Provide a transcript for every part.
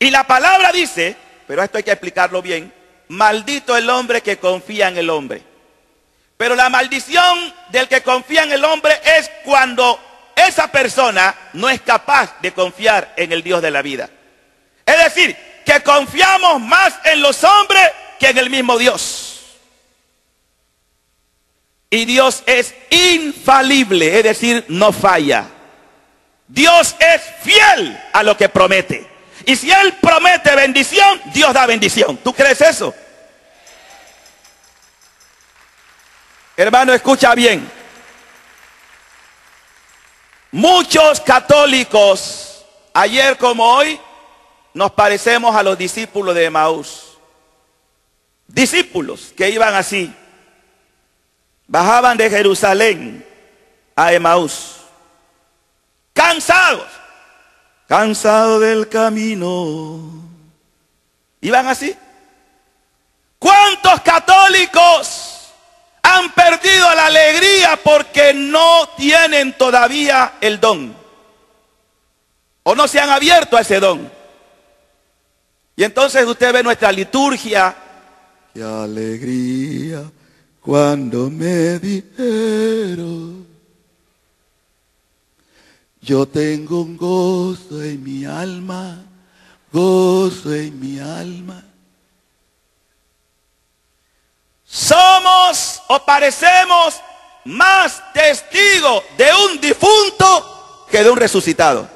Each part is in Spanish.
Y la palabra dice, pero esto hay que explicarlo bien, maldito el hombre que confía en el hombre. Pero la maldición del que confía en el hombre es cuando esa persona no es capaz de confiar en el Dios de la vida. Es decir, que confiamos más en los hombres que en el mismo Dios. Y Dios es infalible, es decir, no falla. Dios es fiel a lo que promete. Y si Él promete bendición, Dios da bendición. ¿Tú crees eso? Hermano, escucha bien. Muchos católicos, ayer como hoy, nos parecemos a los discípulos de Emaús. Discípulos que iban así. Bajaban de Jerusalén a Emaús. Cansados. Cansados del camino. Iban así. ¿Cuántos católicos han perdido la alegría porque no tienen todavía el don? O no se han abierto a ese don. Y entonces usted ve nuestra liturgia. ¡Qué alegría cuando me dijeron! Yo tengo un gozo en mi alma, gozo en mi alma. Somos o parecemos más testigos de un difunto que de un resucitado.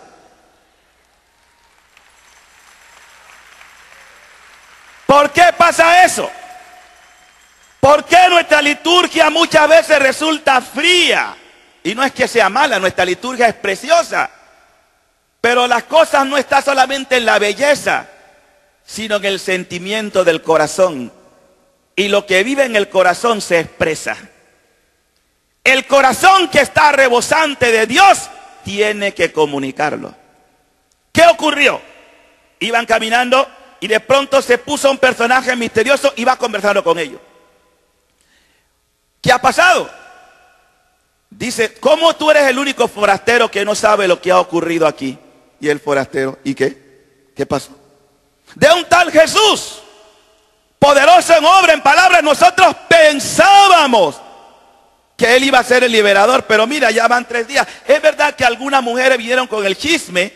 ¿Por qué pasa eso? ¿Por qué nuestra liturgia muchas veces resulta fría? Y no es que sea mala, nuestra liturgia es preciosa. Pero las cosas no están solamente en la belleza, sino en el sentimiento del corazón. Y lo que vive en el corazón se expresa. El corazón que está rebosante de Dios tiene que comunicarlo. ¿Qué ocurrió? Iban caminando y de pronto se puso un personaje misterioso y va conversando con ellos. ¿Qué ha pasado? Dice, ¿cómo tú eres el único forastero que no sabe lo que ha ocurrido aquí? Y el forastero, ¿y qué? ¿Qué pasó? De un tal Jesús, poderoso en obra, en palabras, nosotros pensábamos que Él iba a ser el liberador, pero mira, ya van 3 días. Es verdad que algunas mujeres vinieron con el chisme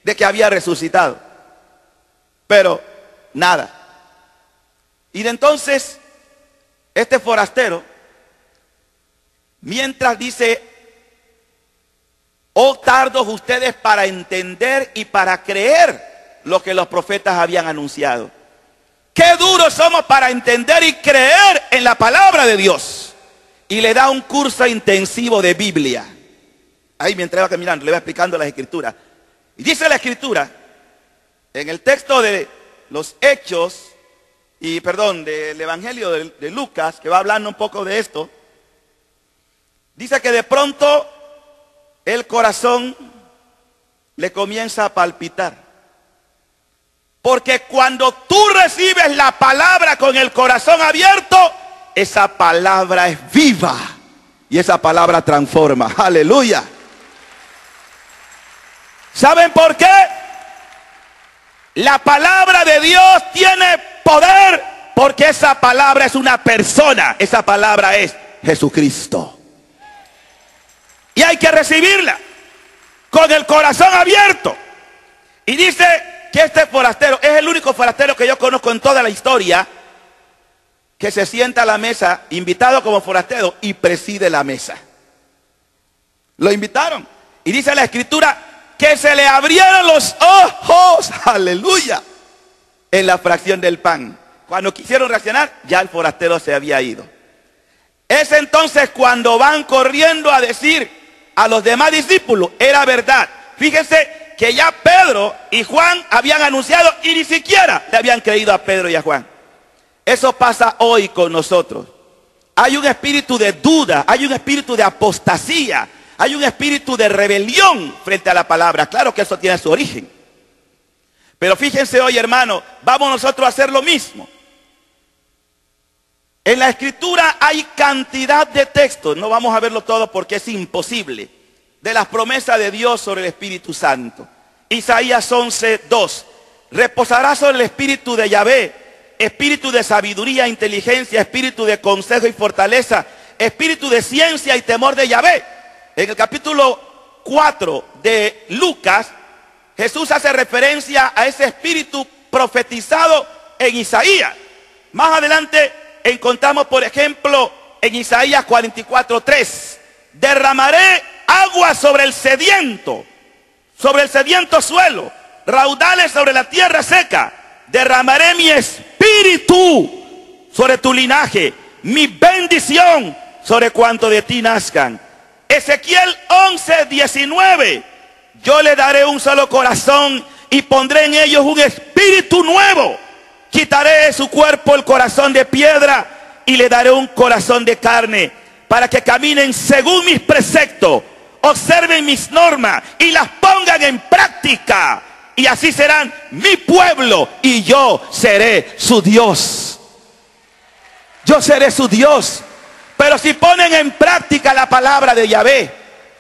de que había resucitado, pero nada. Y de entonces, este forastero, mientras dice, oh tardos ustedes para entender y para creer lo que los profetas habían anunciado. Qué duros somos para entender y creer en la palabra de Dios. Y le da un curso intensivo de Biblia. Ahí mientras va caminando, le va explicando las escrituras. Y dice la escritura, en el texto de los Hechos, del Evangelio de Lucas, que va hablando un poco de esto, dice que de pronto el corazón le comienza a palpitar. Porque cuando tú recibes la palabra con el corazón abierto, esa palabra es viva y esa palabra transforma. Aleluya. ¿Saben por qué? La palabra de Dios tiene poder porque esa palabra es una persona. Esa palabra es Jesucristo. Y hay que recibirla con el corazón abierto. Y dice que este forastero es el único forastero que yo conozco en toda la historia que se sienta a la mesa, invitado como forastero, y preside la mesa. Lo invitaron. Y dice la escritura que se le abrieron los ojos, aleluya, en la fracción del pan. Cuando quisieron reaccionar, ya el forastero se había ido. Es entonces cuando van corriendo a decir a los demás discípulos, era verdad. Fíjense que ya Pedro y Juan habían anunciado y ni siquiera le habían creído a Pedro y a Juan. Eso pasa hoy con nosotros. Hay un espíritu de duda, hay un espíritu de apostasía, hay un espíritu de rebelión frente a la palabra. Claro que eso tiene su origen. Pero fíjense hoy, hermano, vamos nosotros a hacer lo mismo. En la escritura hay cantidad de textos, no vamos a verlo todo porque es imposible, de las promesas de Dios sobre el Espíritu Santo. Isaías 11:2. reposará sobre el espíritu de Yahvé, espíritu de sabiduría, inteligencia, espíritu de consejo y fortaleza, espíritu de ciencia y temor de Yahvé. En el capítulo 4 de Lucas, Jesús hace referencia a ese espíritu profetizado en Isaías. Más adelante encontramos, por ejemplo, en Isaías 44:3, derramaré agua sobre el sediento suelo, raudales sobre la tierra seca. Derramaré mi espíritu sobre tu linaje, mi bendición sobre cuanto de ti nazcan. Ezequiel 11:19, yo le daré un solo corazón y pondré en ellos un espíritu nuevo. Quitaré de su cuerpo el corazón de piedra y le daré un corazón de carne, para que caminen según mis preceptos, observen mis normas y las pongan en práctica. Y así serán mi pueblo y yo seré su Dios. Yo seré su Dios. Pero si ponen en práctica la palabra de Yahvé,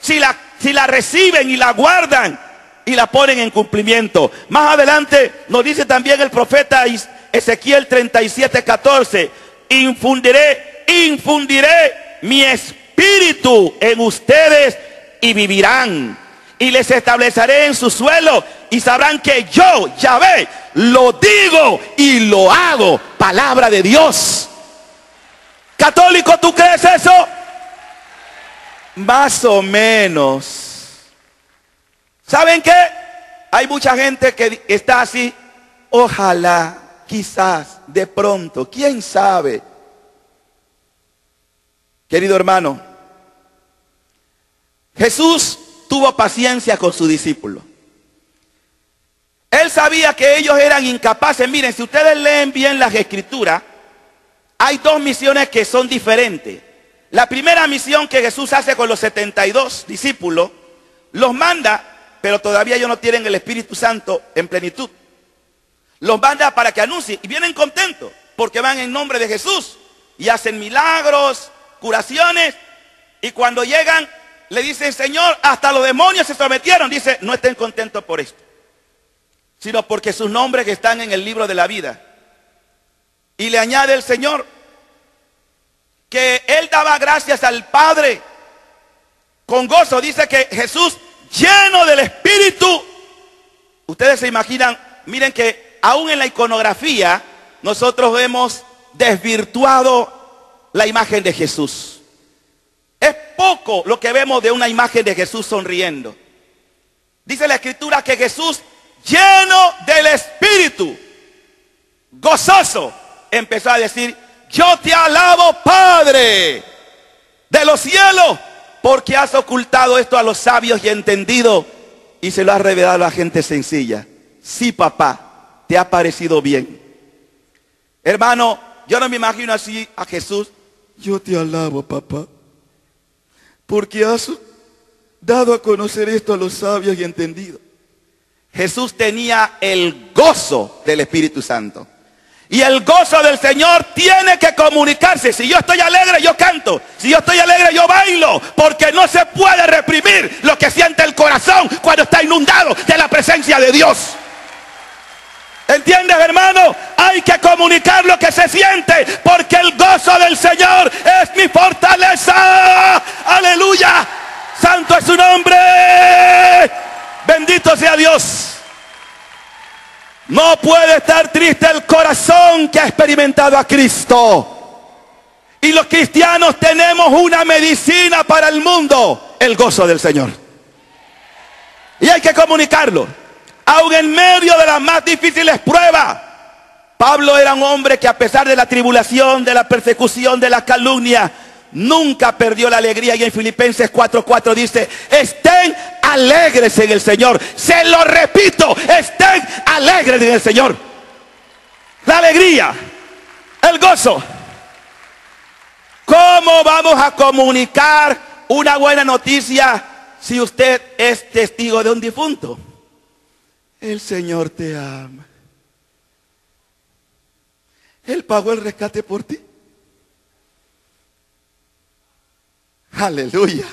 si la reciben y la guardan y la ponen en cumplimiento. Más adelante nos dice también el profeta Ezequiel 37:14, infundiré mi espíritu en ustedes y vivirán. Y les estableceré en su suelo y sabrán que yo, Yahvé, lo digo y lo hago. Palabra de Dios. Católico, ¿tú crees eso? Más o menos. ¿Saben qué? Hay mucha gente que está así. Ojalá, quizás, de pronto, quién sabe. Querido hermano, Jesús tuvo paciencia con sus discípulos. Él sabía que ellos eran incapaces. Miren, si ustedes leen bien las escrituras, hay dos misiones que son diferentes. La primera misión que Jesús hace con los 72 discípulos, los manda, pero todavía ellos no tienen el Espíritu Santo en plenitud. Los manda para que anuncien y vienen contentos porque van en nombre de Jesús y hacen milagros, curaciones, y cuando llegan le dicen: Señor, hasta los demonios se sometieron. Dice: no estén contentos por esto, sino porque sus nombres están en el libro de la vida. Y le añade el Señor que Él daba gracias al Padre con gozo. Dice que Jesús, lleno del Espíritu, ustedes se imaginan, miren que aún en la iconografía nosotros hemos desvirtuado la imagen de Jesús. Es poco lo que vemos de una imagen de Jesús sonriendo. Dice la Escritura que Jesús, lleno del Espíritu, gozoso, empezó a decir: yo te alabo, Padre de los cielos, porque has ocultado esto a los sabios y entendidos y se lo has revelado a la gente sencilla. Sí, papá, te ha parecido bien. Hermano, yo no me imagino así a Jesús: yo te alabo, papá, porque has dado a conocer esto a los sabios y entendidos. Jesús tenía el gozo del Espíritu Santo. Y el gozo del Señor tiene que comunicarse. Si yo estoy alegre, yo canto. Si yo estoy alegre, yo bailo. Porque no se puede reprimir lo que siente el corazón cuando está inundado de la presencia de Dios. ¿Entiendes, hermano? Hay que comunicar lo que se siente, porque el gozo del Señor es mi fortaleza. ¡Aleluya! ¡Santo es su nombre! ¡Bendito sea Dios! No puede estar triste el corazón que ha experimentado a Cristo. Y los cristianos tenemos una medicina para el mundo: el gozo del Señor. Y hay que comunicarlo. Aún en medio de las más difíciles pruebas, Pablo era un hombre que, a pesar de la tribulación, de la persecución, de la calumnia, nunca perdió la alegría. Y en Filipenses 4:4 dice: estén alegres en el Señor. Se lo repito, estén alegres en el Señor. La alegría, el gozo. ¿Cómo vamos a comunicar una buena noticia si usted es testigo de un difunto? El Señor te ama. Él pagó el rescate por ti. Aleluya.